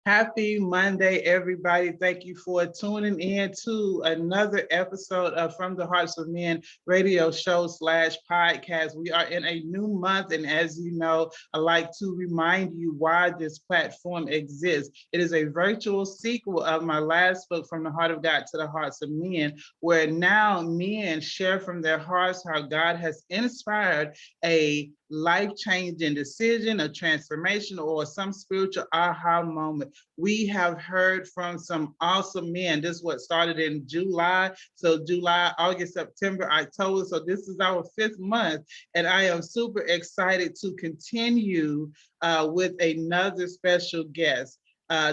Happy Monday, everybody. Thank you for tuning in to another episode of From the Hearts of Men radio show / podcast. We are in a new month, and as you know, I like to remind you why this platform exists. It is a virtual sequel of my last book, From the Heart of God to the Hearts of Men, where now men share from their hearts how God has inspired a life-changing decision, a transformation, or some spiritual aha moment. We have heard from some awesome men. This is what started in July. So July, August, September, October. So this is our 5th month. And I am super excited to continue with another special guest.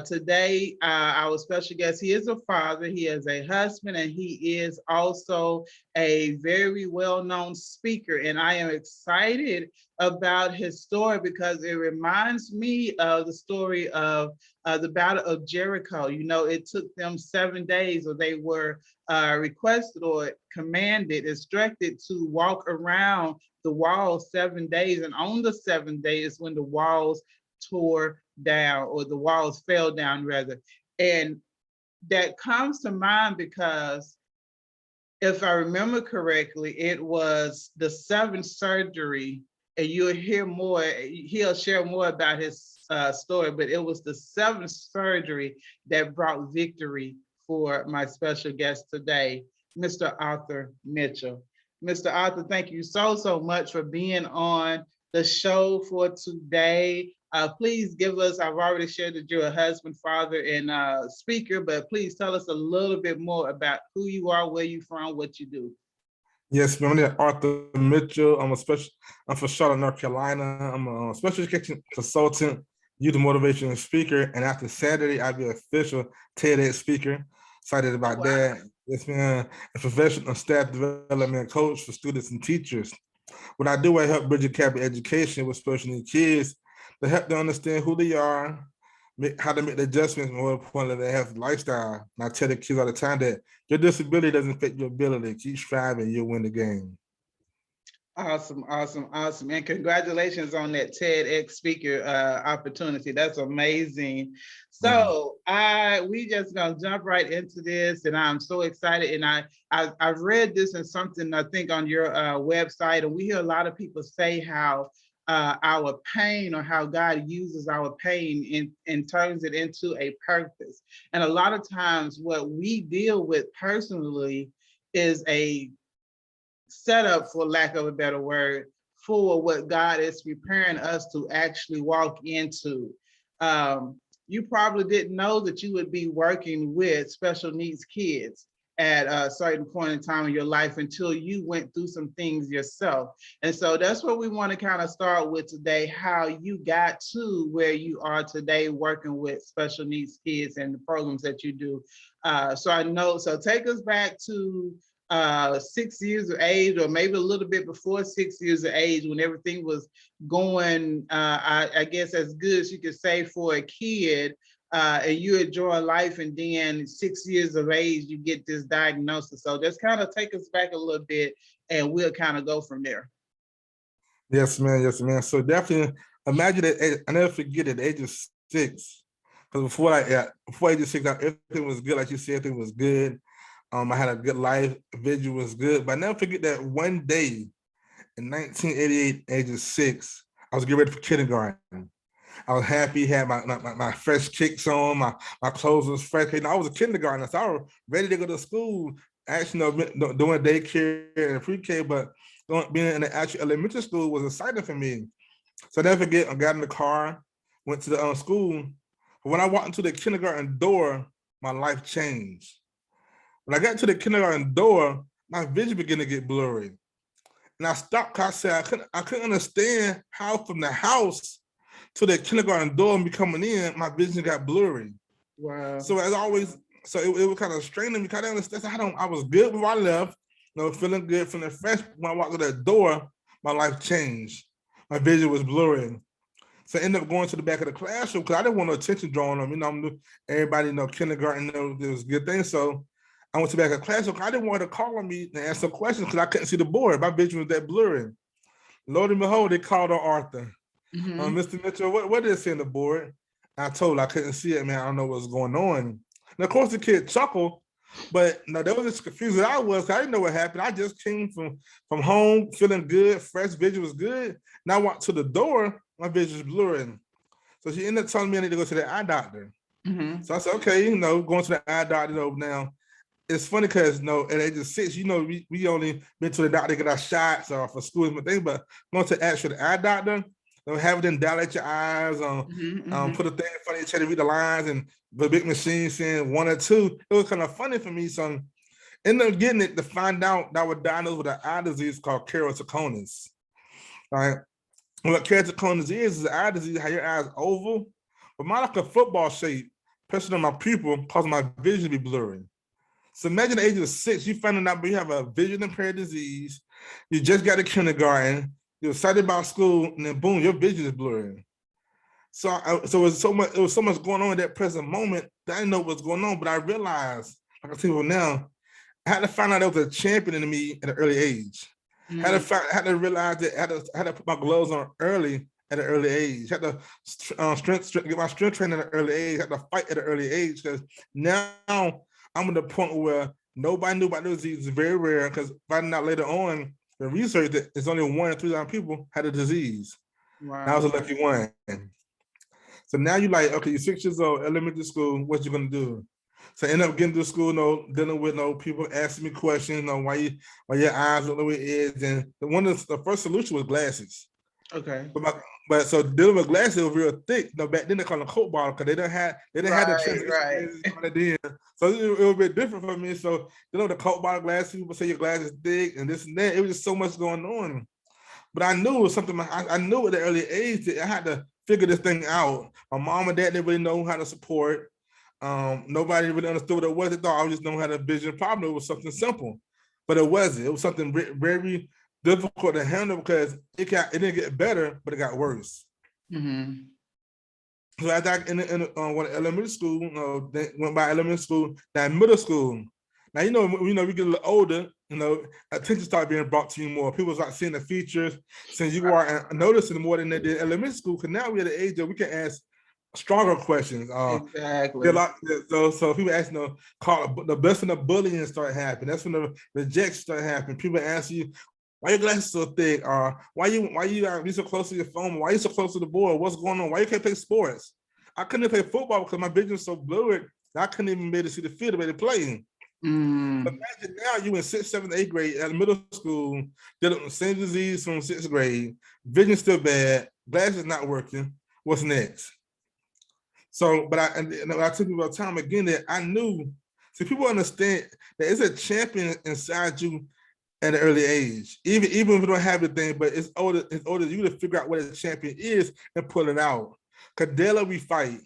Today, our special guest, he is a father, he is a husband, and he is also a very well-known speaker. And I am excited about his story because it reminds me of the story of the Battle of Jericho. You know, it took them 7 days, or they were requested or commanded, instructed to walk around the walls 7 days. And on the 7th day is when the walls tore down, or the walls fell down rather. And that comes to mind because if I remember correctly, it was the 7th surgery, and you'll hear more, he'll share more about his story, but it was the 7th surgery that brought victory for my special guest today, Mr. Arthur Mitchell. Mr. Arthur, thank you so much for being on the show for today. Please give us, I've already shared that you're a husband, father, and speaker, but please tell us a little bit more about who you are, where you're from, what you do. Yes, my name is Arthur Mitchell. I'm from Charlotte, North Carolina. I'm a special education consultant, youth motivational speaker, and after Saturday, I'll be an official TEDx speaker. Excited about that. Yes, man. A professional staff development coach for students and teachers. What I do, I help bridge the gap in education with special needs kids to help them understand who they are, how to make the adjustments, more importantly, they have lifestyle. And I tell the kids all the time that your disability doesn't affect your ability. Keep striving, you'll win the game. Awesome. And congratulations on that TEDx speaker opportunity. That's amazing. So we just gonna jump right into this, and I'm so excited. And I've read this in something, I think, on your website, and we hear a lot of people say how our pain, or how God uses our pain and turns it into a purpose. And a lot of times what we deal with personally is a setup, for lack of a better word, for what God is preparing us to actually walk into. You probably didn't know that you would be working with special needs kids at a certain point in time in your life until you went through some things yourself. And so that's what we want to kind of start with today, how you got to where you are today working with special needs kids and the programs that you do. So take us back to 6 years of age, or maybe a little bit before 6 years of age, when everything was going, I guess, as good as you could say for a kid, and you enjoy life, and then 6 years of age, you get this diagnosis. So just kind of take us back a little bit, and we'll kind of go from there. Yes, man. Yes, man. So definitely imagine that. I never forget at the age of 6, because before age of 6, everything was good. Like you said, everything was good. I had a good life, vision was good, but I never forget that one day in 1988, age of 6, I was getting ready for kindergarten. I was happy, had my fresh kicks on, my clothes was fresh. You know, I was a kindergartner, so I was ready to go to school, actually, doing daycare and pre-K, but being in the actual elementary school was exciting for me. So I never forget, I got in the car, went to the school. But when I walked into the kindergarten door, my life changed. When I got to the kindergarten door, my vision began to get blurry. And I stopped because I said I couldn't understand how from the house to the kindergarten door and me coming in, my vision got blurry. Wow. So as always, it was kind of straining me because I understand. I was good before I left, feeling good, feeling fresh. When I walked through that door, my life changed. My vision was blurry. So I ended up going to the back of the classroom because I didn't want no attention drawn on me. Everybody kindergarten, there was good things. So I went to the back of the classroom. I didn't want to call on me and ask some questions because I couldn't see the board. My vision was that blurry. Lo and behold, they called on Arthur. Mr. Mitchell, what did it say on the board? I told her I couldn't see it, man. I don't know what's going on. And of course, the kid chuckled, but no, that was just confused as I was. I didn't know what happened. I just came from home feeling good, fresh vision was good. And I walked to the door, my vision was blurring. So she ended up telling me I need to go to the eye doctor. Mm-hmm. So I said, okay, going to the eye doctor now. It's funny because at age of 6, we only been to the doctor to get our shots or for school and thing, but going to actually the eye doctor, have them dilate your eyes, put a thing in front of you, try to read the lines, and the big machine saying 1 or 2. It was kind of funny for me. So ended up getting it to find out that I was diagnosed with an eye disease called keratoconus. Right? What keratoconus is an eye disease, how your eyes oval, but mine like a football shape, pressing on my pupil, causing my vision to be blurry. So imagine the age of 6, you finding out you have a vision impaired disease, you just got to kindergarten, you're excited about school, and then boom, your vision is blurring. So it was so much going on in that present moment that I didn't know what was going on, but I realized, like I tell you now, I had to find out there was a champion in me at an early age. Had to realize that I had to put my gloves on early at an early age. Had to get my strength training at an early age. Had to fight at an early age because now I'm at the point where nobody knew about the disease. It's very rare because finding out later on the research that it's only 1 in 3,000 people had a disease. Wow. I was a lucky one. So now you're like, okay, you're 6 years old, elementary school. What you gonna do? So I end up getting to school, dealing with people asking me questions, why your eyes look the way it is. And the first solution was glasses. Okay. But so dealing with glasses was real thick. Back then they called them Coke bottle because they didn't have the transition. So it was a bit different for me. So the Coke bottle glasses, people say your glasses thick and this and that. It was just so much going on. But I knew it was something. I knew at the early age that I had to figure this thing out. My mom and dad didn't really know how to support. Nobody really understood what it was. They thought I was just knowing how to vision problem. It was something simple, but it wasn't. It was something very difficult to handle because it didn't get better, but it got worse. Mm-hmm. So after I went to elementary school, then went by elementary school, then middle school. Now we get a little older. Attention started being brought to you more. People start seeing the features, since you are noticing more than they did elementary school. Because now we're at the age that we can ask stronger questions. Exactly. So people ask, the best when the bullying start happening. That's when the rejection start happening. People ask you, why your glasses so thick? Or why you so close to your phone? Why you so close to the board? What's going on? Why you can't play sports? I couldn't play football because my vision was so blurred. I couldn't even be able to see the field the way they're playing. Imagine now you in 6th, 7th, 8th grade at middle school, dealing with the same disease from 6th grade, vision still bad, glasses not working. What's next? So, but I took people time again that I knew. So people understand that it's a champion inside you at an early age. Even if you don't have the thing, but it's older you to figure out what a champion is and pull it out. Because daily we fight.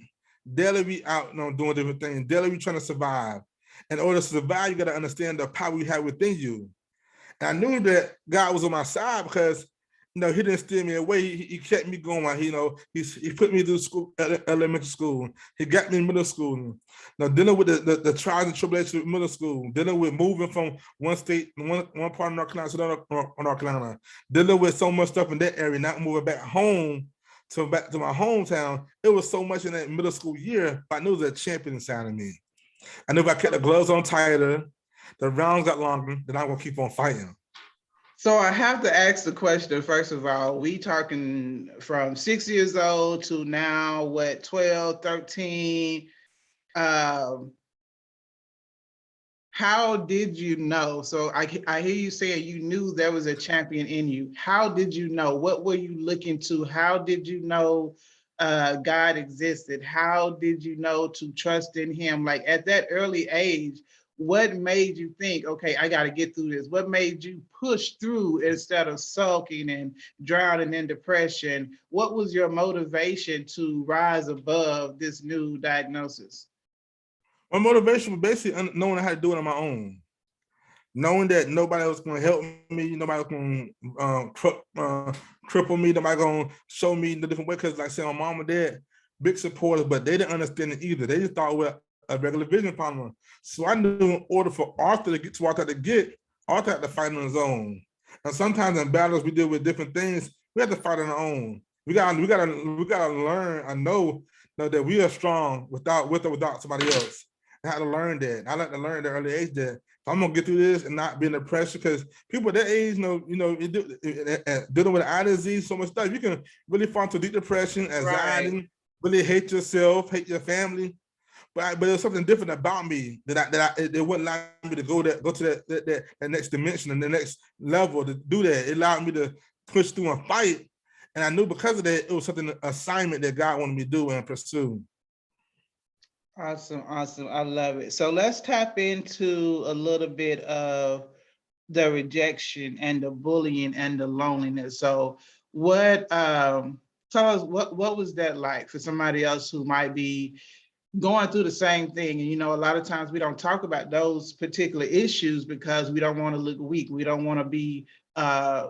Daily we out doing different things. Daily we trying to survive. In order to survive, you got to understand the power you have within you. And I knew that God was on my side because he didn't steer me away. He kept me going. He put me through school, elementary school. He got me in middle school. Dealing with the trials and tribulations of middle school, dealing with moving from one state, one part of North Carolina to another North Carolina, dealing with so much stuff in that area, not moving back home back to my hometown. It was so much in that middle school year, but I knew it was a champion inside of me. I knew if I kept the gloves on tighter, the rounds got longer, then I'm gonna keep on fighting. So I have to ask the question, first of all, we talking from 6 years old to now, 12, 13. How did you know? So I hear you saying you knew there was a champion in you. How did you know? What were you looking to? How did you know God existed? How did you know to trust in him? Like at that early age, what made you think, okay, I got to get through this? What made you push through instead of sulking and drowning in depression? What was your motivation to rise above this new diagnosis? My motivation was basically knowing how to do it on my own. Knowing that nobody was going to help me, nobody was going to cripple me, nobody going to show me the different way. Because like I said, my mom and dad, big supporters, but they didn't understand it either. They just thought we were a regular vision problem. So I knew in order for Arthur to get to Arthur had to fight on his own. And sometimes in battles we deal with different things, we have to fight on our own. We gotta learn and know know that we are strong with or without somebody else. I had to learn that. I like to learn at the early age that if I'm gonna get through this and not be in depression, because people that age, dealing with eye disease, so much stuff, you can really fall into deep depression, anxiety, Right. really hate yourself, hate your family. But there's something different about me that it wouldn't allow me to go to that next dimension and the next level to do that. It allowed me to push through and fight. And I knew because of that, it was something, assignment that God wanted me to do and pursue. Awesome, awesome. I love it. So let's tap into a little bit of the rejection and the bullying and the loneliness. So tell us what was that like for somebody else who might be going through the same thing? And a lot of times we don't talk about those particular issues because we don't want to look weak. We don't want to be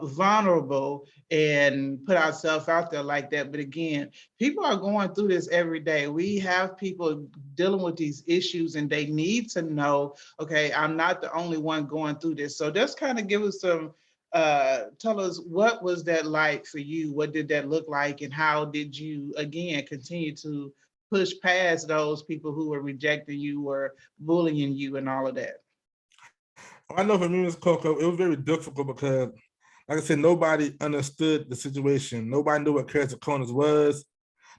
vulnerable and put ourselves out there like that. But again, people are going through this every day. We have people dealing with these issues and they need to know, okay, I'm not the only one going through this. So just kind of give us some, tell us, what was that like for you? What did that look like? And how did you, again, continue to push past those people who were rejecting you or bullying you and all of that? I know for me, Ms. Coco, it was very difficult because, like I said, nobody understood the situation. Nobody knew what keratoconus was.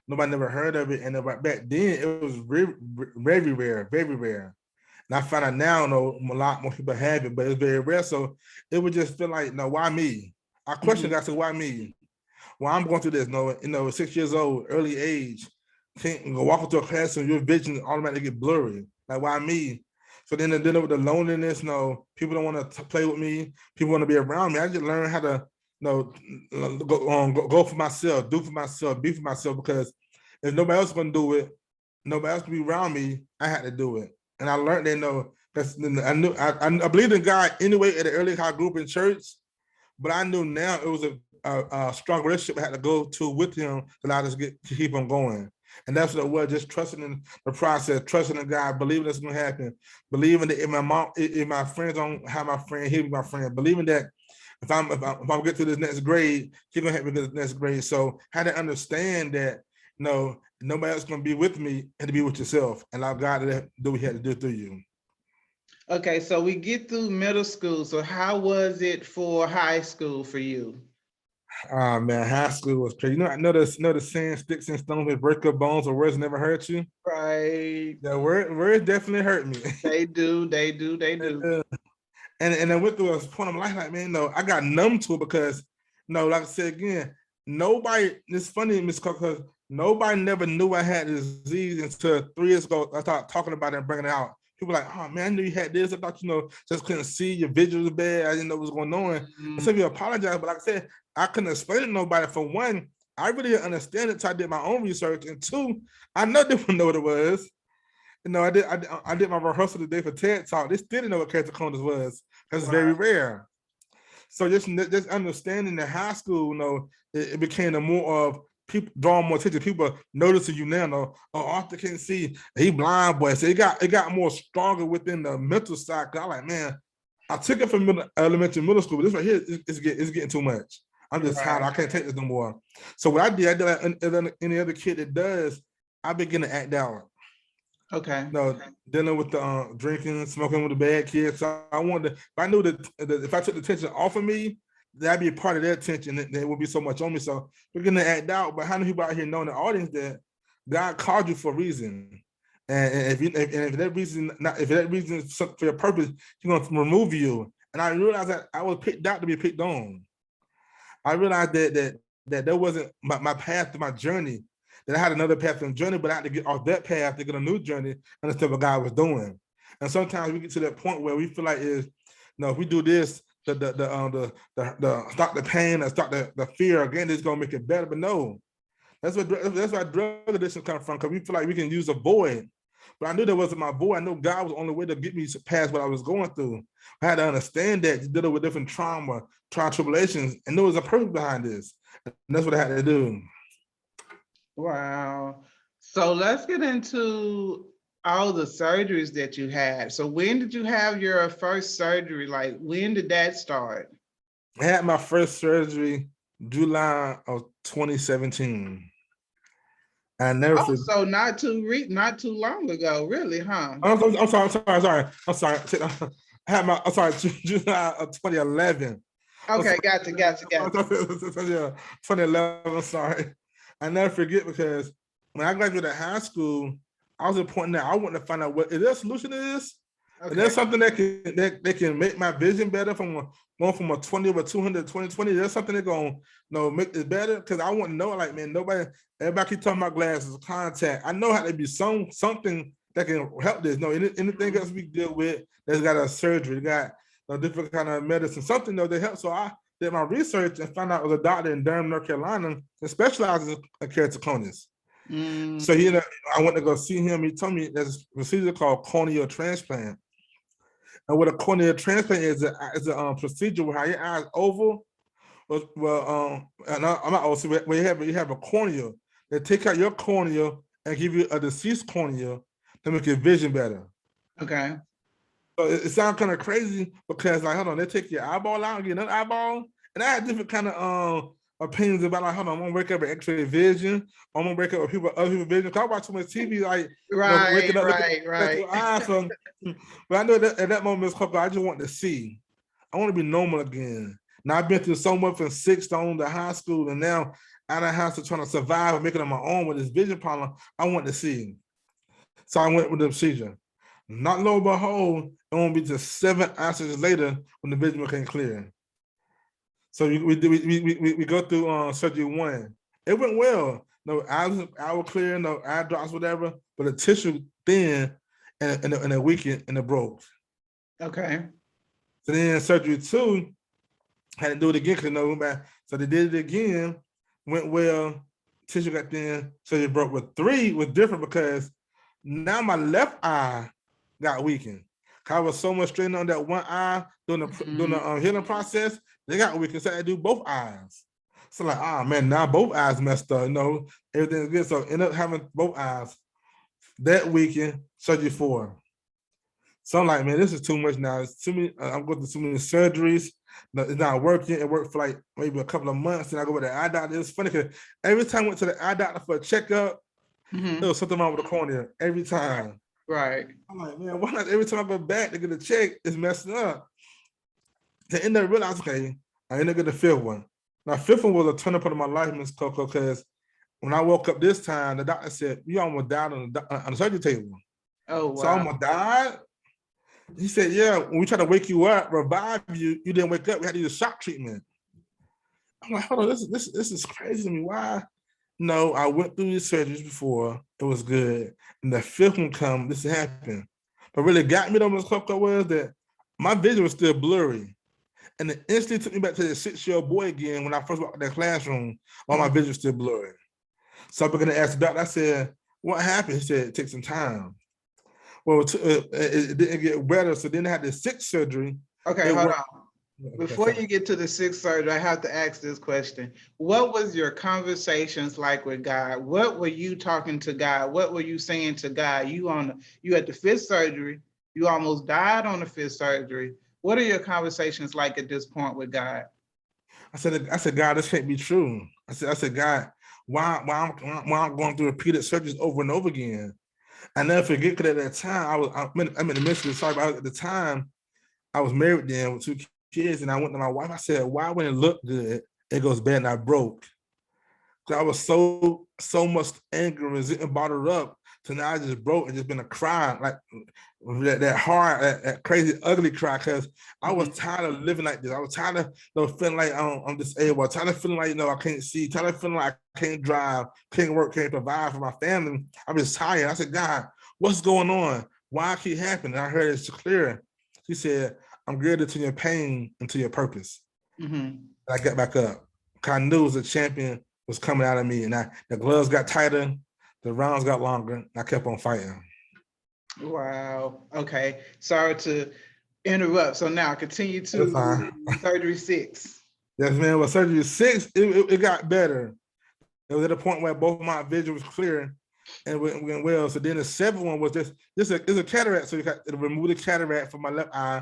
Nobody never heard of it. And back then, it was very, very rare, very rare. And I find out now, a lot more people have it, but it's very rare. So it would just feel like, no, why me? I questioned, I said, why me? Well, I'm going through this, 6 years old, early age, can't go walk into a classroom, your vision automatically get blurry. Like, why me? So then dealing with the loneliness, people don't want to play with me. People want to be around me. I just learned how to, go for myself, do for myself, be for myself, because if nobody else is going to do it, nobody else can be around me, I had to do it. And I learned that, because I believed in God anyway at the early I grew up in church, but I knew now it was a strong relationship I had to go to with him to allow us to keep on going. And that's what it was, just trusting in the process, trusting in God, believing it's going to happen, believing that if my friends don't have my friend, he'll be my friend, believing that if I'm get to this next grade, he's going to help me to the next grade. So I had to understand that, nobody else is going to be with me, and to be with yourself and allow God to do what he had to do through you. Okay, so we get through middle school. So how was it for high school for you? Oh man, high school was crazy. I know the saying, sticks and stones may break your bones, or words never hurt you. Right. Yeah, words definitely hurt me. They do. And I went through a point of life like, man, I got numb to it because, like I said again, nobody. It's funny, Miss Cook, because nobody never knew I had this disease until 3 years ago. I started talking about it and bringing it out. People like, oh man, I knew you had this. I thought, just couldn't see, your vision was bad. I didn't know what was going on. And so you apologize, but like I said, I couldn't explain it to nobody. For one, I really didn't understand it, so I did my own research. And two, I know they wouldn't know what it was. I did my rehearsal today for TED Talk. They still didn't know what keratoconus was, because it's very rare. So just understanding that high school, it became a more of people drawing more attention. People noticing you now. Oh, Arthur can't see. He blind, boy. So it got more stronger within the mental side. I like, man, I took it from elementary, middle school, but this right here is getting too much. I'm just tired. I can't take this no more. So what I did like any other kid that does, I begin to act out. Okay. Dealing with the drinking, smoking with the bad kids. So I wanted to, I knew that if I took the tension off of me, that'd be a part of their attention. There would be so much on me. So we're gonna act out. But how many people out here know in the audience that God called you for a reason? And if that reason is for your purpose, He's gonna remove you. And I realized that I was picked out to be picked on. I realized that that wasn't my path to my journey. That I had another path in the journey, but I had to get off that path to get a new journey, understand what God was doing. And sometimes we get to that point where we feel like if we do this, the stop the pain and stop the fear again, it's gonna make it better. But no, that's why drug addiction comes from, because we feel like we can use a void. But I knew that wasn't my void. I knew God was the only way to get me past what I was going through. I had to understand that, dealing with different trauma, tribulations, and there was a purpose behind this. And that's what I had to do. Wow. So let's get into all the surgeries that you had. So when did you have your first surgery? Like, when did that start? I had my first surgery July of 2017. And I never Oh, forget. so not too long ago, really, huh? I'm sorry. I had my, I'm sorry, July of 2011. Okay, gotcha. 2011, sorry. I never forget because when I graduated high school, I was at a point that I wanted to find out what is there a solution to this? Okay. And there's something that can make my vision better going from a 20 over 200 to 2020. There's something that gonna make it better because I want to know, like, man, everybody keep talking about glasses, contact. I know how to be something that can help this. No, anything else we deal with that's got a surgery, got a different kind of medicine, something though that helps. So I did my research and found out I was a doctor in Durham, North Carolina, that specializes in keratoconus. So I went to go see him. He told me there's a procedure called corneal transplant. And what a corneal transplant is a procedure where your eyes oval. Well, and I'm not also where you have a cornea. They take out your cornea and give you a deceased cornea to make your vision better. Okay. So it sounds kind of crazy because, like, hold on, they take your eyeball out and get another eyeball, and I had different kind of opinions about, like, hold on, I'm gonna wake up with X-ray vision, I'm gonna wake up with other people's vision. Cause I watch too much TV, like, waking up right. your eyes. So, but I know that at that moment, I just want to see. I want to be normal again. Now I've been through so much from 6th on to high school, and now out of high school trying to survive and make it on my own with this vision problem. I want to see. So I went with the procedure. Not lo and behold, it won't be just 7 hours later when the vision became clear. So we go through surgery 1. It went well. No eyes were clear, no eye drops, whatever. But the tissue thin and a weakened and it broke. Okay. So then surgery 2 had to do it again because so they did it again, went well. Tissue got thin, so it broke. With 3 was different because now my left eye got weakened. I was so much strain on that one eye during the healing process. They got weakened, so I had to do both eyes. So like, man, now both eyes messed up. Everything's good. So end up having both eyes that weekend, surgery 4. So I'm like, man, this is too much now. It's too many. I'm going through too many surgeries. It's not working. It worked for like maybe a couple of months. And I go with the eye doctor. It's funny because every time I went to the eye doctor for a checkup, there was something wrong with the cornea every time. Right. I'm like, man, why not every time I go back to get a check, it's messing up? To end up realizing, okay, I ended up getting the 5th one. Now, 5th one was a turning point of my life, Miss Coco, because when I woke up this time, the doctor said, you almost died on the surgery table. Oh, wow. So I almost died. He said, yeah, when we tried to wake you up, revive you, you didn't wake up. We had to use shock treatment. I'm like, hold on, this is crazy to me. Why? No, I went through these surgeries before. It was good. And the 5th one come, this happened. But really got me though, Ms. Coco, was that my vision was still blurry. And it instantly took me back to the 6-year-old boy again when I first walked in that classroom, while my vision was still blurry. So I began to ask the doctor, I said, what happened? He said, it takes some time. Well, it didn't get better, so then I had the 6th surgery. Okay, hold on. Before you get to the 6th surgery, I have to ask this question. What was your conversations like with God? What were you talking to God? What were you saying to God? You at the 5th surgery, you almost died on the 5th surgery. What are your conversations like at this point with God? I said, God, this can't be true. I said, God, why I'm going through repeated surgeries over and over again? I never forget because at that time I'm in the midst of the sorry, but at the time I was married then with 2 kids, and I went to my wife. I said, why when it looked good, it goes bad and I broke? Because I was so much anger and resentment bottled up. So now I just broke and just been a cry, like that hard, that crazy, ugly cry, because I was tired of living like this. I was tired of feeling like I'm disabled, tired of feeling like I can't see, tired of feeling like I can't drive, can't work, can't provide for my family. I'm just tired. I said, God, what's going on? Why keep happening? And I heard it's clear. He said, I'm greater to your pain and to your purpose. And I got back up. I knew it was a champion was coming out of me, and the gloves got tighter, the rounds got longer, and I kept on fighting. Wow. Okay. Sorry to interrupt. So now continue to surgery 6. Yes, man. Well, surgery 6, it got better. It was at a point where both my vision was clear and it went well. So then the 7th one was it's a cataract. So you got to remove the cataract from my left eye.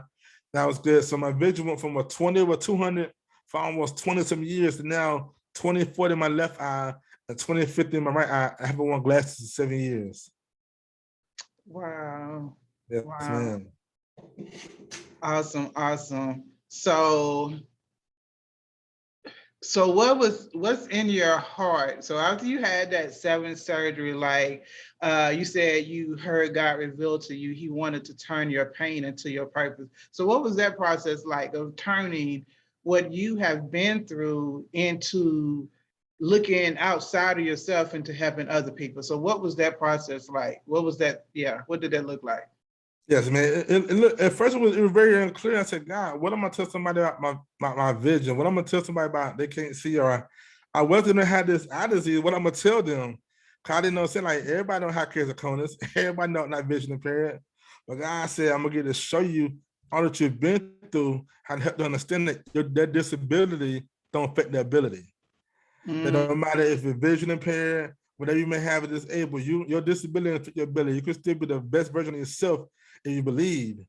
That was good. So my vision went from a 20 over 200 for almost 20 some years to now 20/40 in my left eye a 20/50 in my right eye. I haven't worn glasses in 7 years. Wow. Yes, Wow. ma'am. Awesome. Awesome. So what's in your heart? So after you had that seventh surgery, like you said you heard God reveal to you, he wanted to turn your pain into your purpose. So what was that process like of turning what you have been through into looking outside of yourself into helping other people? So what was that process like? What was that? Yeah, what did that look like? Yes, man. Look, at first it was very unclear. I said, God, what am I gonna tell somebody about my vision? What I'm gonna tell somebody about they can't see, or I wasn't gonna have this eye disease. What I'm gonna tell them? Cause I didn't know, saying like everybody don't have keratoconus, everybody know not vision impaired. But God said, I'm gonna get to show you all that you've been through, how to help them understand that their disability don't affect their ability. It don't matter if you're vision impaired, whatever you may have is disabled, your disability and your ability, you can still be the best version of yourself if you believe.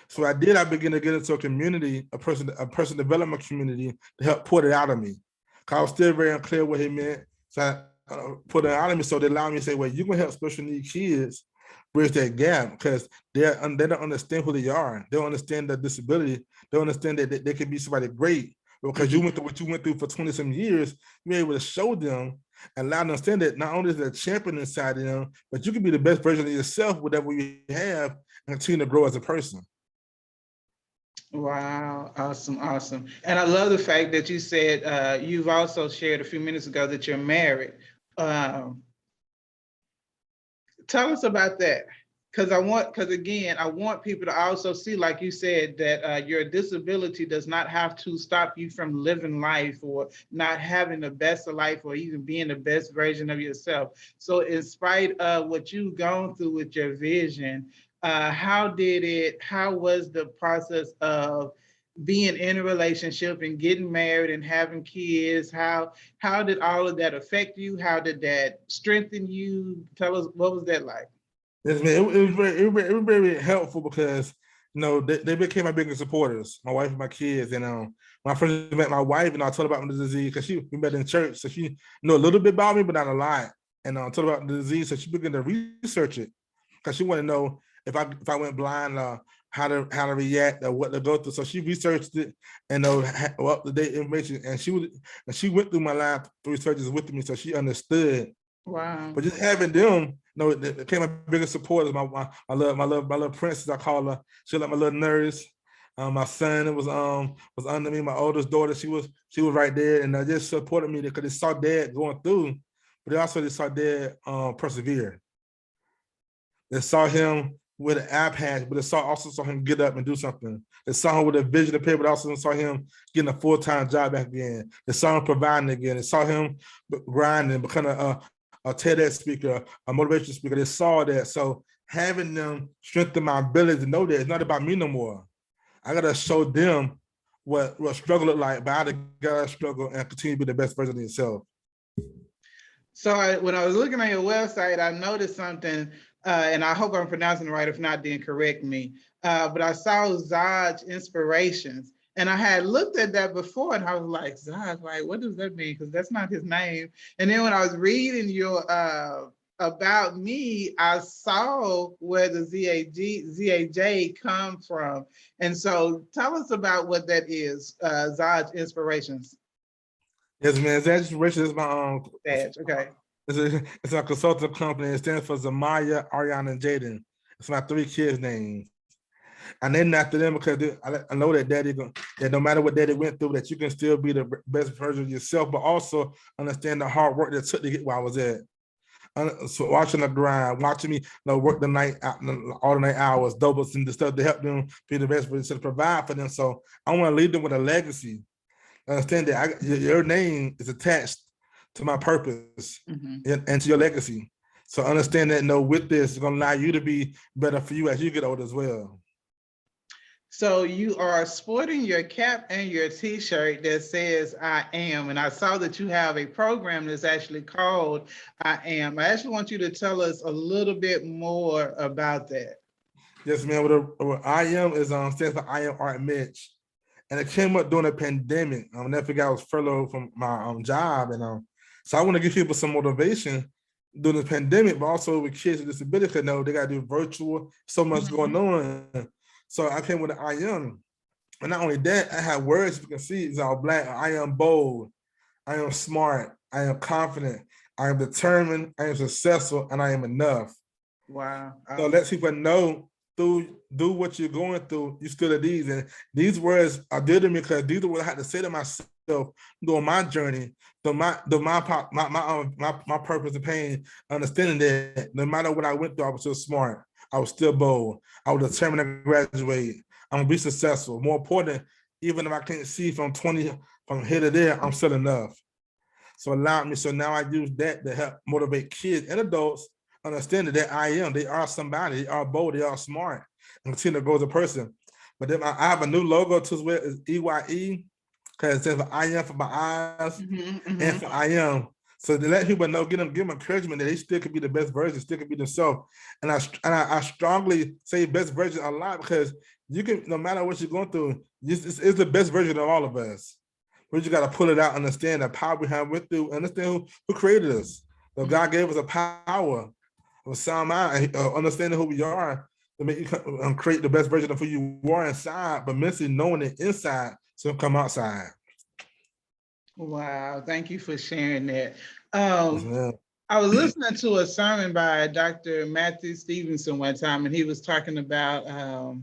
So I began to get into a community, a person development community to help put it out of me. Cause I was still very unclear what he meant. So I put it out of me. So they allowed me to say, well, you can help special needs kids bridge that gap because they don't understand who they are. They don't understand their disability. They don't understand that they can be somebody great. Because you went through what you went through for 20 some years, you're able to show them and allow them to understand that not only is there a champion inside of them, but you can be the best version of yourself, whatever you have, and continue to grow as a person. Wow, awesome, awesome. And I love the fact that you said you've also shared a few minutes ago that you're married. Um, Tell us about that. Because again, I want people to also see, like you said, that your disability does not have to stop you from living life or not having the best of life or even being the best version of yourself. So in spite of what you've gone through with your vision, how was the process of being in a relationship and getting married and having kids? How did all of that affect you? How did that strengthen you? Tell us, what was that like? Yes, man. It was very helpful because they became my biggest supporters, my wife and my kids. And when I first met my wife, and I told her about the disease because we met in church, so she knew a little bit about me, but not a lot. And I told her about the disease, so she began to research it because she wanted to know if I went blind, how to react or what to go through. So she researched it and up to date information. And she went through my last 3 surgeries with me, so she understood. Wow. But just having them, they became my biggest supporters. My little princess, I call her. She like my little nurse. My son was under me. My oldest daughter, she was right there, and they just supported me because they saw dad going through, but they saw dad persevere. They saw him with an eye patch, but they also saw him get up and do something. They saw him with a vision of paper, but also saw him getting a full-time job back again. They saw him providing again. They saw him grinding, becoming a TEDx speaker, a motivational speaker. They saw that. So having them strengthen my ability to know that it's not about me no more. I gotta show them what struggle look like, but I gotta struggle and continue to be the best version of yourself. So when I was looking on your website, I noticed something, and I hope I'm pronouncing it right. If not, then correct me. But I saw JAZ Inspirations, and I had looked at that before, and I was like, JAZ, like, what does that mean? Because that's not his name. And then when I was reading your about me, I saw where the ZAJ come from. And so tell us about what that is, JAZ Inspirations. Yes, man. JAZ Inspirations is my Okay. It's a consulting company. It stands for Zamaya, Ariana, and Jaden. It's my 3 kids' names. I named after them because I know that that no matter what daddy went through, that you can still be the best version of yourself, but also understand the hard work that it took to get where I was at. So watching the grind, watching me work the night out, all the night hours, doubles and the stuff to help them be the best version, to provide for them. So I want to leave them with a legacy. Understand that your name is attached to my purpose and to your legacy. So understand that with this, it's going to allow you to be better for you as you get older as well. So you are sporting your cap and your t-shirt that says I am, and I saw that you have a program that's actually called I Am. I actually want you to tell us a little bit more about that. Yes, man. What I Am is stands for I Am Art Mitch. And it came up during a pandemic. I never forgot I was furloughed from my job, and So I want to give people some motivation during the pandemic, but also with kids with disabilities, because know they got to do virtual, so much going on. So I came with an I am. And not only that, I have words you can see, it's all black. I am bold, I am smart, I am confident, I am determined, I am successful, and I am enough. Wow. So let people know through do what you're going through, you still are these. And these words are dear to me because these are what I had to say to myself during my journey, my purpose and pain, understanding that no matter what I went through, I was still smart. I was still bold. I was determined to graduate. I'm gonna be successful. More important, even if I can't see from 20 from here to there, I'm still enough. So allow me. So now I use that to help motivate kids and adults understanding that I am. They are somebody. They are bold. They are smart. And continue to grow as a person. But then I have a new logo too as well. It's EYE, because it says for I am for my eyes and for I am. So to let people know, give them encouragement that they still could be the best version, still could be themselves. And I strongly say best version a lot because you can, no matter what you're going through, it's the best version of all of us. We just got to pull it out, understand the power we have with you, understand who created us. So God gave us a power of sound mind, understanding who we are to make you create the best version of who you are inside, but mentally knowing it inside so come outside. Wow, thank you for sharing that. Yes, I was listening to a sermon by Dr. Matthew Stevenson one time, and he was talking about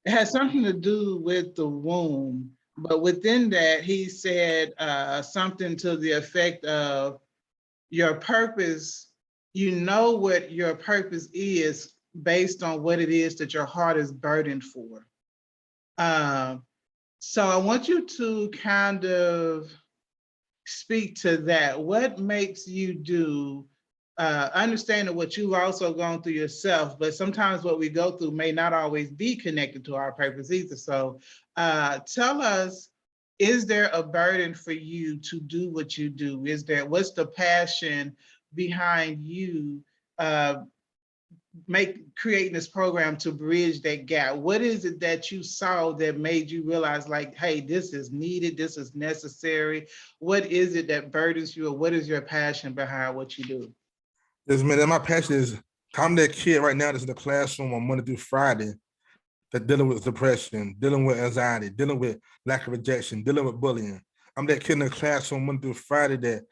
it has something to do with the womb, but within that, he said something to the effect of your purpose. You know what your purpose is based on what it is that your heart is burdened for. So I want you to kind of speak to that. What makes you do, understanding what you've also gone through yourself, but sometimes what we go through may not always be connected to our purpose either. So tell us, is there a burden for you to do what you do? What's the passion behind you creating this program to bridge that gap? What is it that you saw that made you realize like, hey, this is needed, this is necessary? What is it that burdens you, or what is your passion behind what you do? man, my passion is, I'm that kid right now that's in the classroom on Monday through Friday that dealing with depression, dealing with anxiety, dealing with lack of rejection, dealing with bullying. I'm that kid in the classroom Monday through Friday that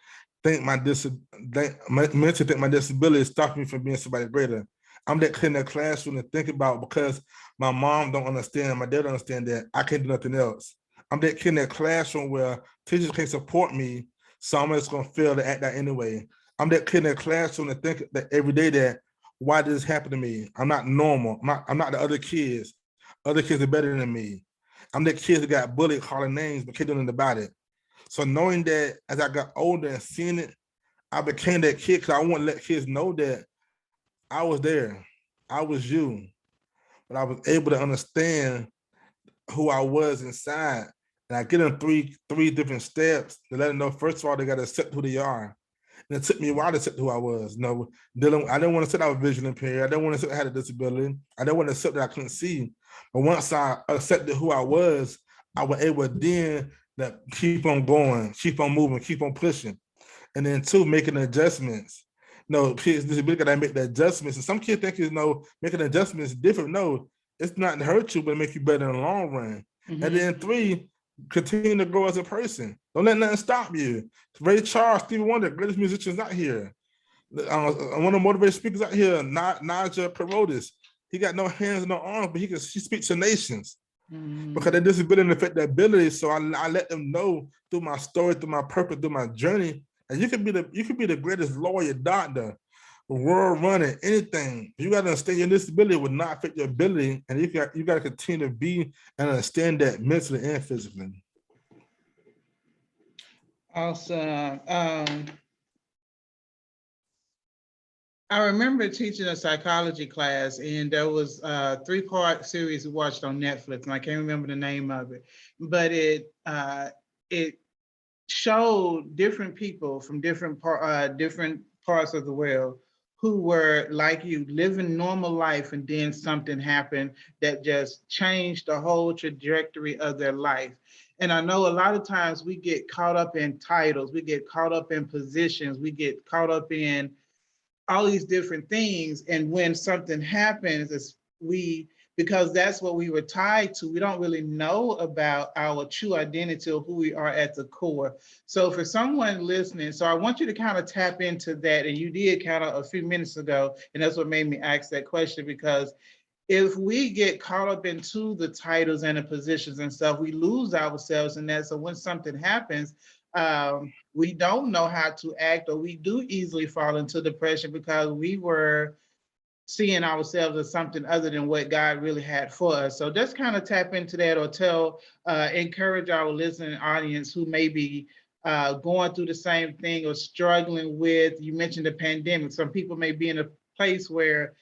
mentally think my disability is stopping me from being somebody greater. I'm that kid in the classroom to think about because my mom don't understand, my dad don't understand that I can't do nothing else. I'm that kid in that classroom where teachers can't support me, so I'm just gonna fail to act out anyway. I'm that kid in the classroom to think that every day that why did this happen to me? I'm not normal. I'm not the other kids. Other kids are better than me. I'm the kids that got bullied, calling names, but can't do nothing about it. So knowing that as I got older and seeing it, I became that kid because I want to let kids know that I was there. I was you. But I was able to understand who I was inside. And I get them three different steps to let them know, first of all, they got to accept who they are. And it took me a while to accept who I was. I didn't want to accept I was visually impaired. I didn't want to accept I had a disability. I didn't want to accept that I couldn't see. But once I accepted who I was, I was able then to keep on going, keep on moving, keep on pushing. And then two, making adjustments. Kids with disability gotta make the adjustments. And some kids think making adjustments is different. No, it's not to hurt you, but make you better in the long run. And then three, continue to grow as a person. Don't let nothing stop you. Ray Charles, Stevie Wonder, greatest musicians out here. One of the motivational speakers out here, Naja Karodis. He got no hands, no arms, but he speaks to nations because their disability affect their ability. So I let them know through my story, through my purpose, through my journey, and you can be the greatest lawyer, doctor, world runner, anything. You got to understand your disability will not affect your ability, and you got to continue to be and understand that mentally and physically. Awesome. I remember teaching a psychology class, and there was a 3-part series we watched on Netflix, and I can't remember the name of it, but it showed different people from different parts of the world who were like you, living normal life, and then something happened that just changed the whole trajectory of their life. And I know a lot of times we get caught up in titles, we get caught up in positions, we get caught up in all these different things. And when something happens, because that's what we were tied to, we don't really know about our true identity or who we are at the core. So for someone listening, so I want you to kind of tap into that. And you did kind of a few minutes ago, and that's what made me ask that question, because if we get caught up into the titles and the positions and stuff, we lose ourselves in that. So when something happens, we don't know how to act, or we do easily fall into depression because we were seeing ourselves as something other than what God really had for us. So just kind of tap into that, or encourage our listening audience who may be going through the same thing or struggling with, you mentioned the pandemic. Some people may be in a place where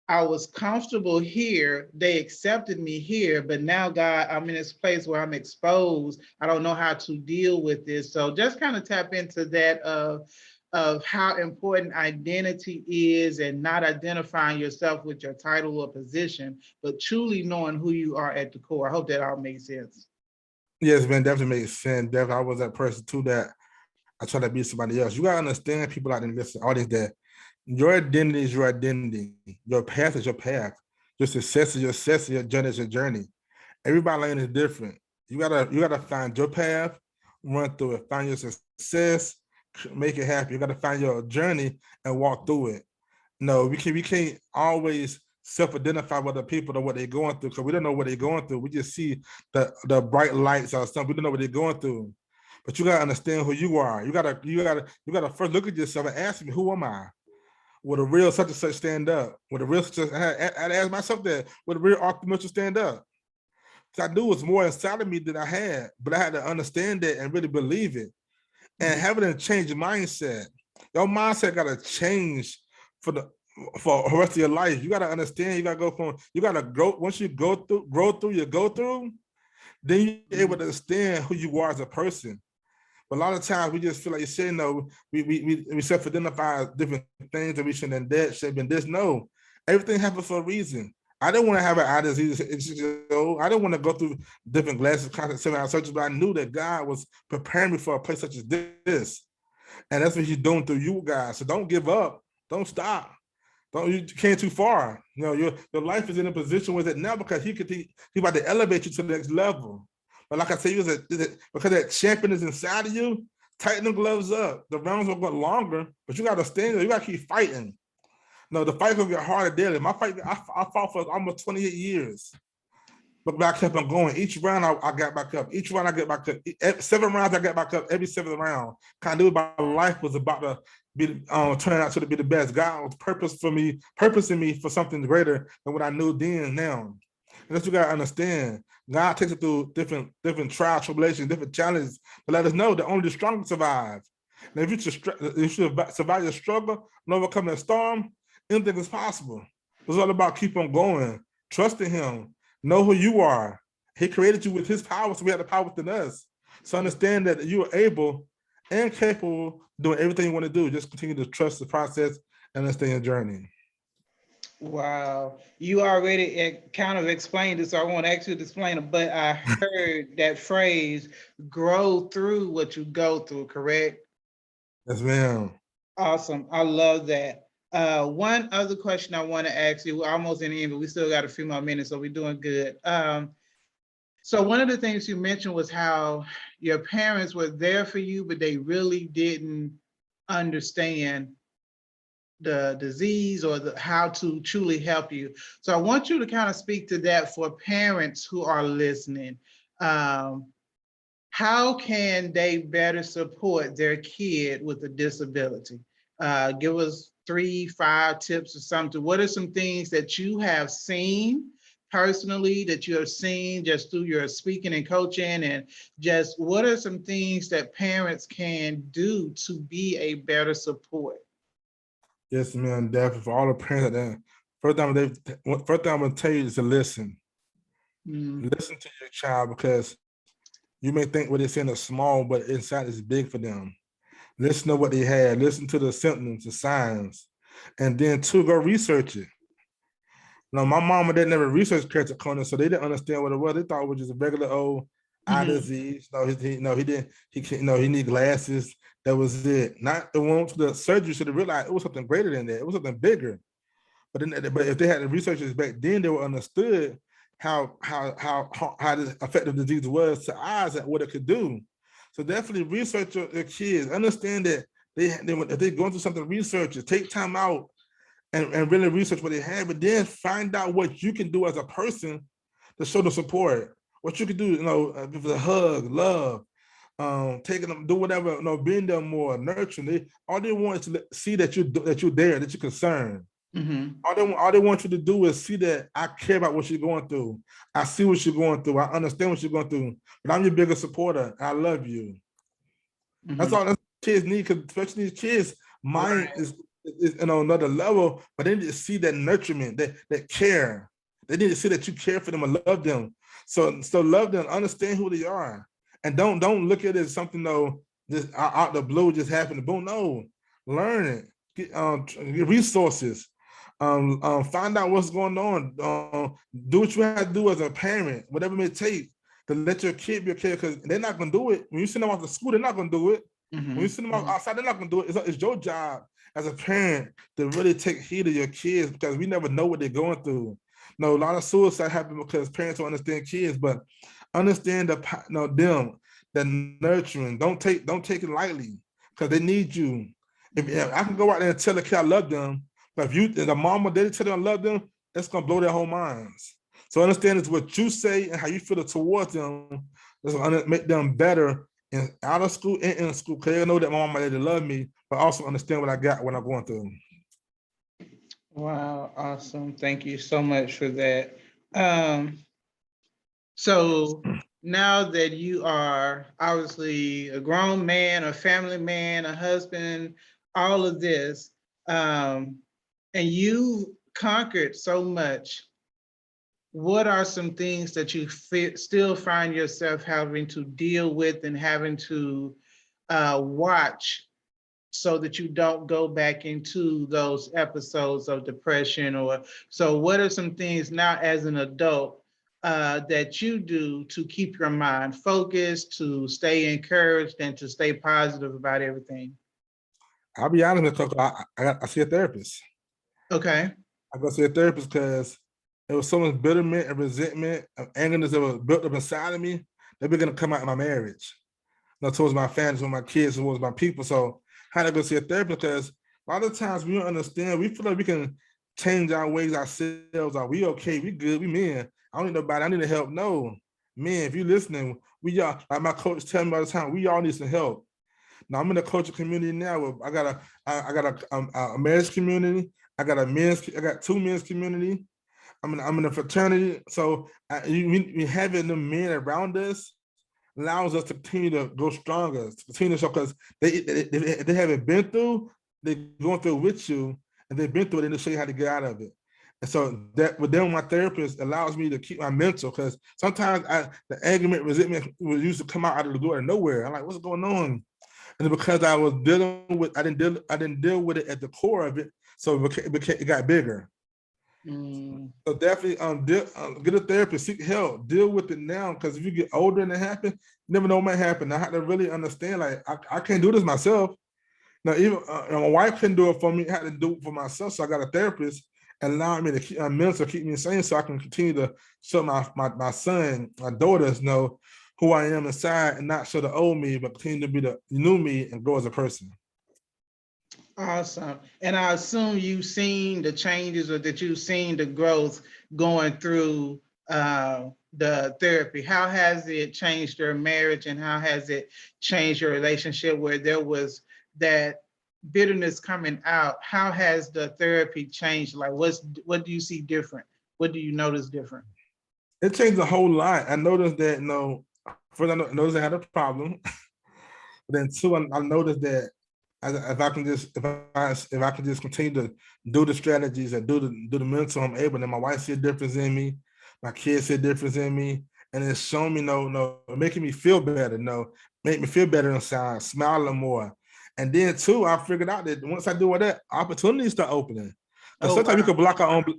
I was comfortable here. They accepted me here, but now, God, I'm in this place where I'm exposed. I don't know how to deal with this. So just kind of tap into that of how important identity is, and not identifying yourself with your title or position, but truly knowing who you are at the core. I hope that all makes sense. Yes, man, definitely makes sense. Definitely, I was that person too that I try to be somebody else. You gotta understand, people out in this audience, that your identity is your identity. Your path is your path. Your success is your success. Your journey is your journey. Everybody lane is different. You gotta find your path, run through it, find your success, make it happen. You gotta find your journey and walk through it. No, we can't always self-identify with the people or what they're going through, because we don't know what they're going through. We just see the bright lights or something. We don't know what they're going through. But you gotta understand who you are. You gotta first look at yourself and ask me, who am I? Would a real such and such stand up? Would a real such I had to ask myself that, would a real Arthur Mitchell stand up? Because I knew it was more inside of me that I had, but I had to understand it and really believe it. And having a change mindset. Your mindset gotta change for the rest of your life. You gotta understand, you gotta grow. Once you grow through, then you're able to understand who you are as a person. But a lot of times we just feel like you say, no, we self-identify different things that we shouldn't have done, should have been this. No, everything happens for a reason. I didn't want to have an eye disease. I didn't want to go through different glasses, constant 7-hour surgery, but I knew that God was preparing me for a place such as this. And that's what he's doing through you guys. So don't give up. Don't stop. You can't too far. You know, your life is in a position with it now because he about to elevate you to the next level. But like I said, because that champion is inside of you, tighten the gloves up. The rounds will go longer, but you got to stand there. You got to keep fighting. No, the fight gonna get harder daily. My fight, I fought for almost 28 years. But I kept on going. Each round, I got back up. Each round, I get back up. 7 rounds, I got back up. Every 7th round, kind of knew my life was about to be turn out to be the best. God was purposing me for something greater than what I knew then and now. And that's what you gotta understand. God takes us through different trials, tribulations, different challenges to let us know that only the strong survive. And if you survive your struggle and overcome that storm, anything is possible. It's all about keep on going, trusting Him. Know who you are. He created you with His power, so we have the power within us. So understand that you are able and capable of doing everything you want to do. Just continue to trust the process and understand your journey. Wow, you already kind of explained it, so I won't actually explain it, but I heard that phrase, grow through what you go through, correct? Yes, ma'am. Awesome, I love that. One other question I want to ask you, we're almost in the end, but we still got a few more minutes, so we're doing good. So one of the things you mentioned was how your parents were there for you, but they really didn't understand the disease or how to truly help you. So I want you to kind of speak to that for parents who are listening. How can they better support their kid with a disability? Give us 3, 5 tips or something. What are some things that you have seen personally, that you have seen just through your speaking and coaching, and just what are some things that parents can do to be a better support? Yes, ma'am. Definitely for all the parents out there. First thing I'm gonna tell you is to listen. Listen to your child, because you may think what they're saying is small, but inside is big for them. Listen to what they had. Listen to the symptoms, the signs. And then two, go research it. No, my mom and dad never researched keratoconus, so they didn't understand what it was. They thought it was just a regular old eye disease. No, he didn't. He need glasses. That was it. Not the one to the surgery should have realized it was something greater than that. It was something bigger. But if they had the researchers back then, they would understood how this effective disease was to eyes and what it could do. So definitely research your kids. Understand that if they're going through something, research it. Take time out and really research what they have, but then find out what you can do as a person to show the support. What you can do, give it a hug, love, taking them, do whatever, being there more, nurturing. All they want is to see that you're there, that you're concerned. All they want you to do is see that I care about what you're going through. I see what you're going through. I understand what you're going through, but I'm your biggest supporter. I love you. That's all kids need, because especially these kids, mind is another level, but they need to see that nurturement, that care. They need to see that you care for them and love them. So love them, understand who they are, and don't look at it as something just out the blue just happened. Boom, no, learn it. Get resources. Find out what's going on. Do what you have to do as a parent, whatever it may take, to let your kid be okay, because they're not gonna do it. When you send them off to school, they're not gonna do it. When you send them outside, they're not gonna do it. It's your job as a parent to really take heed of your kids, because we never know what they're going through. No, a lot of suicide happen because parents don't understand kids, but understand them, the nurturing. Don't take it lightly, because they need you. If I can go out there and tell a kid I love them, but if the mom or daddy tell them I love them, that's gonna blow their whole minds. So understand it's what you say and how you feel towards them that's gonna make them better out of school and in school, because they know that my mom and daddy love me, but also understand what I got when I'm going through. Wow, awesome. Thank you so much for that. So now that you are obviously a grown man, a family man, a husband, all of this, and you conquered so much, what are some things that you still find yourself having to deal with and having to watch so that you don't go back into those episodes of depression? Or so what are some things now as an adult that you do to keep your mind focused, to stay encouraged, and to stay positive about everything? I'll be honest with you, I see a therapist. Okay. I go see a therapist because there was so much bitterment and resentment and angerness that was built up inside of me that began to come out in my marriage. Towards my family, towards my kids, towards my people. So I had to go see a therapist, because a lot of times we don't understand. We feel like we can change our ways ourselves. Are we okay? We good? We men. I don't need nobody. I need help. No, men, if you're listening, we all, like my coach tell me all the time, we all need some help. Now I'm in the coaching community now. I got a marriage community. I got two men's community. I'm in a fraternity. So we having the men around us allows us to continue to go stronger, to continue to show, because they haven't been through, they're going through with you, and they've been through it, and they show you how to get out of it. And so that with them, my therapist allows me to keep my mental, because sometimes the argument, resentment was used to come out of the door of nowhere. I'm like, what's going on? And because I was dealing with, I didn't deal with it at the core of it, so it got bigger. So definitely get a therapist, seek help, deal with it now, because if you get older and it happens, you never know what might happen. I had to really understand, like, I can't do this myself. Now, even my wife couldn't do it for me. I had to do it for myself. So I got a therapist allowing me to keep my mental, keep me sane, so I can continue to show my son, my daughters know who I am inside, and not show the old me, but continue to be the new me and grow as a person. Awesome. And I assume you've seen the changes, or that you've seen the growth going through the therapy. How has it changed your marriage, and how has it changed your relationship where there was that bitterness coming out? How has the therapy changed? Like, what do you see different? What do you notice different? It changed a whole lot. I noticed that, first I noticed I had a problem. Then two, I noticed that if I can just continue to do the strategies and do the mental, I'm able. And my wife see a difference in me, my kids see a difference in me, and it's showing me making me feel better, make me feel better inside, smiling more, And then too, I figured out that once I do all that, opportunities start opening. Because Oh, sometimes wow. we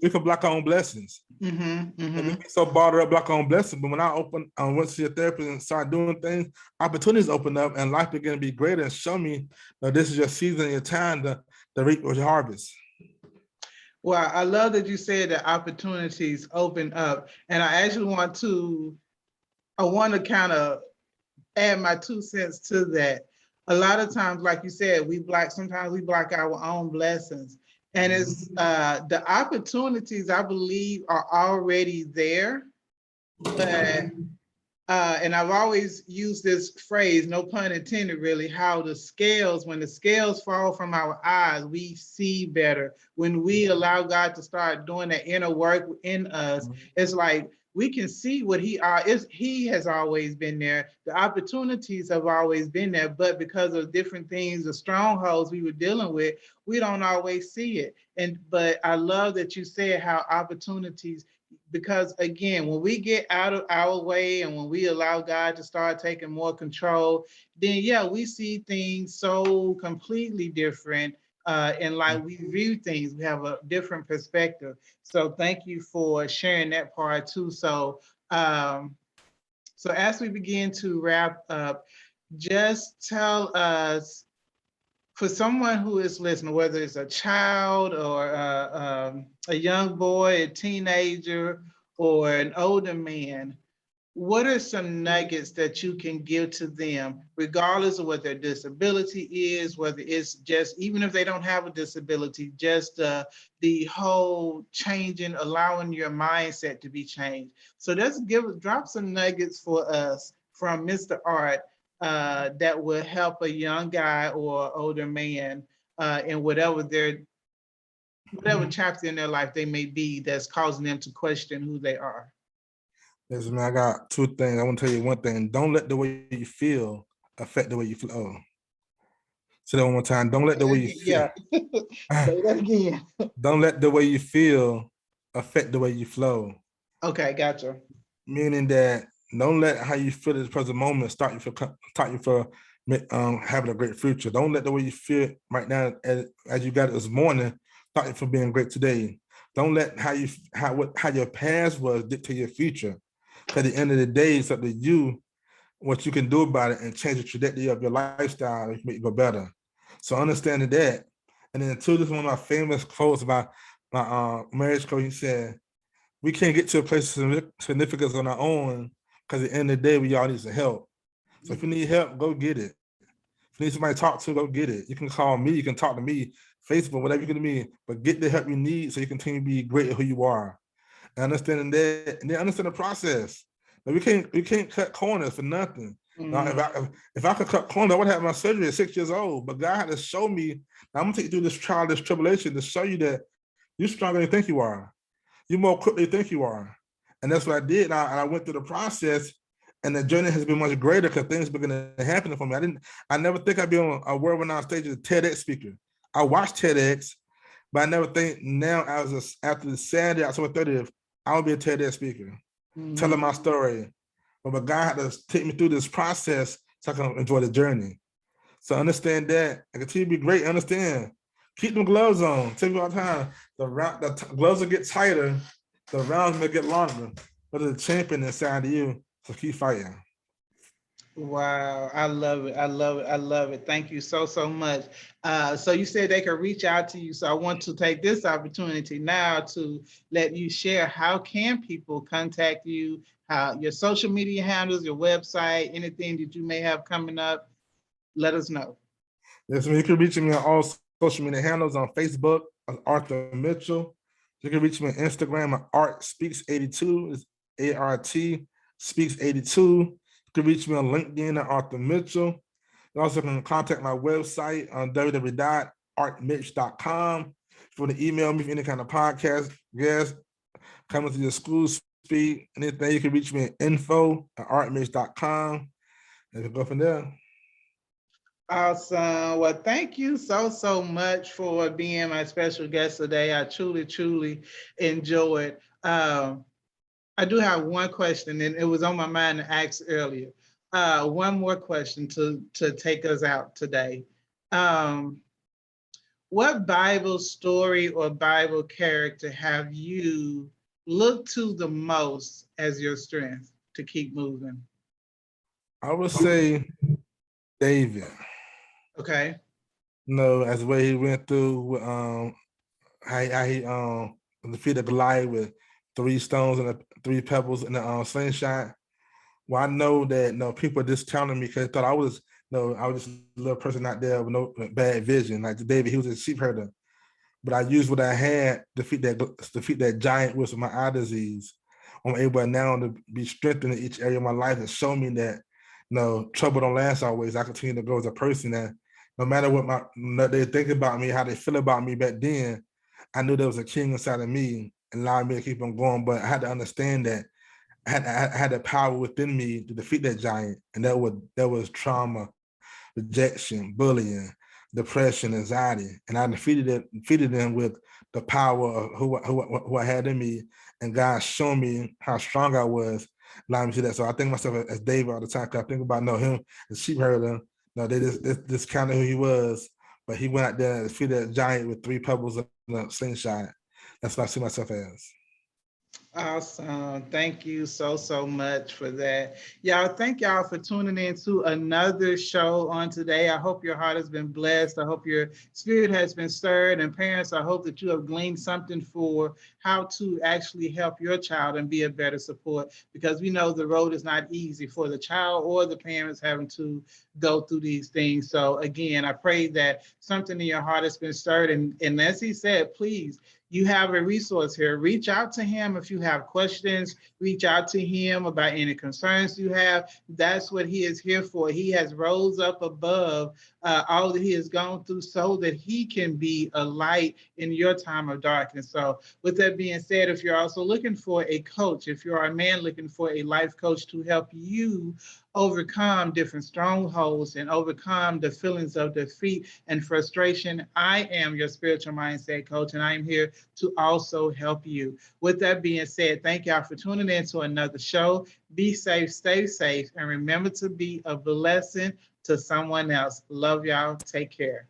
can block our own blessings. And we be so bothered up, block our own blessings. But when I went to your therapist and started doing things, opportunities open up and life began to be greater and show me that this is your season, your time to reap your harvest. Well, I love that you said that opportunities open up. And I actually want to kind of add my 2 cents to that. A lot of times, like you said, sometimes we block our own blessings. And it's the opportunities, I believe, are already there. But and I've always used this phrase, no pun intended, really, how when the scales fall from our eyes, we see better. When we allow God to start doing that inner work in us, it's like we can see what He has always been there. The opportunities have always been there, but because of different things, the strongholds we were dealing with, we don't always see it. But I love that you said how opportunities, because again, when we get out of our way and when we allow God to start taking more control, then yeah, we see things so completely different. And like we view things, we have a different perspective. So thank you for sharing that part too. So so as we begin to wrap up, just tell us, for someone who is listening, whether it's a child or a young boy, a teenager, or an older man, what are some nuggets that you can give to them, regardless of what their disability is, whether it's just, even if they don't have a disability, just the whole changing, allowing your mindset to be changed. So let's drop some nuggets for us from Mr. Art that will help a young guy or older man in whatever chapter in their life they may be that's causing them to question who they are. Listen, man, I got 2 things. I want to tell you one thing. Don't let the way you feel affect the way you flow. Say that one more time. Don't let the way you feel. Yeah. Say that again. Don't let the way you feel affect the way you flow. Okay, gotcha. Meaning that don't let how you feel at the present moment start you for having a great future. Don't let the way you feel right now as you got it this morning start you from being great today. Don't let how your past was dictate your future. At the end of the day, it's up to you what you can do about it and change the trajectory of your lifestyle to make it go better. So understanding that, and then two, this is one of my famous quotes about my marriage coach. He said, "We can't get to a place of significance on our own because at the end of the day, we all need some help. So if you need help, go get it. If you need somebody to talk to, go get it. You can call me, you can talk to me, Facebook, whatever you can do me, but get the help you need so you continue to be great at who you are. And understanding that, and then understand the process. But we can't cut corners for nothing. Now, if I could cut corners, I would have my surgery at 6 years old. But God had to show me, I'm gonna take you through this trial, this tribulation to show you that you're stronger than you think you are. You're more equipped than you think you are. And that's what I did. And I went through the process, and the journey has been much greater because things began to happen for me. I never think I'd be on a world-renowned stage as a TEDx speaker. I watched TEDx, but I never think now after the Saturday, October 30th, I'll be a TEDx speaker, telling my story. But God had to take me through this process so I can enjoy the journey. So understand that and continue to be great. Understand. Keep them gloves on. Take me all the time. The gloves will get tighter. The rounds may get longer. But there's a champion inside of you. So keep fighting. Wow, I love it. I love it. I love it. Thank you so, so much. So you said they could reach out to you. So I want to take this opportunity now to let you share how can people contact you, how your social media handles, your website, anything that you may have coming up, let us know. Yes, you can reach me on all social media handles on Facebook, Arthur Mitchell. You can reach me on Instagram at Art Speaks 82. It's ART Speaks 82. You can reach me on LinkedIn at Arthur Mitchell. You also can contact my website on www.artmitch.com. If you want to email me for any kind of podcast, guest, coming to your school speak, anything, you can reach me at info@artmitch.com. And we can go from there. Awesome. Well, thank you so, so much for being my special guest today. I truly, truly enjoyed. I do have one question, and it was on my mind to ask earlier. One more question to take us out today. What Bible story or Bible character have you looked to the most as your strength to keep moving? I would say David. Okay. As the way he went through, how he defeated Goliath with 3 stones and 3 pebbles in the slingshot. Well, I know that people discounted me because they thought I was I was just a little person out there with no bad vision. Like David, he was a sheep herder, but I used what I had to defeat that giant with my eye disease. I'm able now to be strengthened in each area of my life and show me that trouble don't last always. I continue to grow as a person, that no matter what they think about me, how they feel about me back then, I knew there was a king inside of me and allowed me to keep on going. But I had to understand that I had the power within me to defeat that giant, and that was trauma, rejection, bullying, depression, anxiety, and I defeated them with the power of who I had in me, and God showed me how strong I was, allowing me to do that. So I think of myself as David all the time, because I think about him as sheep herder. They just discounted who he was, but he went out there and defeated that giant with 3 pebbles and a slingshot. That's what I see myself as. Awesome. Thank you so much for that. Y'all, thank y'all for tuning in to another show on today. I hope your heart has been blessed. I hope your spirit has been stirred. And parents, I hope that you have gleaned something for how to actually help your child and be a better support, because we know the road is not easy for the child or the parents having to go through these things. So again, I pray that something in your heart has been stirred. And as he said, please, you have a resource here. Reach out to him if you have questions. Reach out to him about any concerns you have. That's what he is here for. He has rose up above all that he has gone through so that he can be a light in your time of darkness. So with that being said, if you're also looking for a coach, if you're a man looking for a life coach to help you overcome different strongholds and overcome the feelings of defeat and frustration, I am your spiritual mindset coach, and I am here to also help you. With that being said, thank y'all for tuning in to another show. Be safe, stay safe, and remember to be a blessing to someone else. Love y'all. Take care.